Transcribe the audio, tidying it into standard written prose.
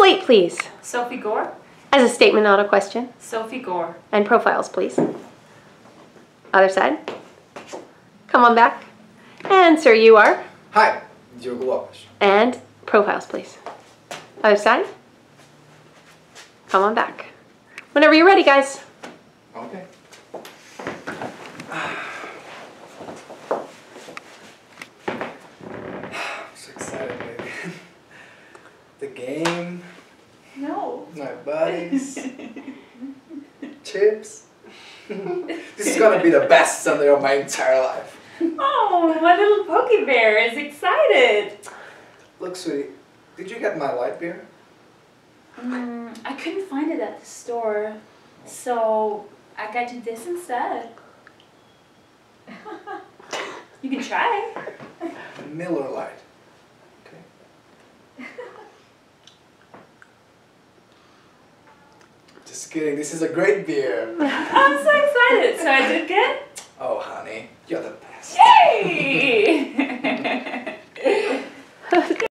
Slate, please. Sophie Gore. As a statement, not a question. Sophie Gore. And profiles, please. Other side. Come on back. And sir, you are? Hi, Diogo Lopes. And profiles, please. Other side. Come on back. Whenever you're ready, guys. Okay. I'm so excited, baby. The game, No. my buddies, chips. This is gonna be the best Sunday of my entire life. Oh, my little Poke Bear is excited. Look, sweetie, did you get my light beer? I couldn't find it at the store, so I got you this instead. You can try. Miller Lite. Okay. Just kidding, this is a great beer. I'm so excited.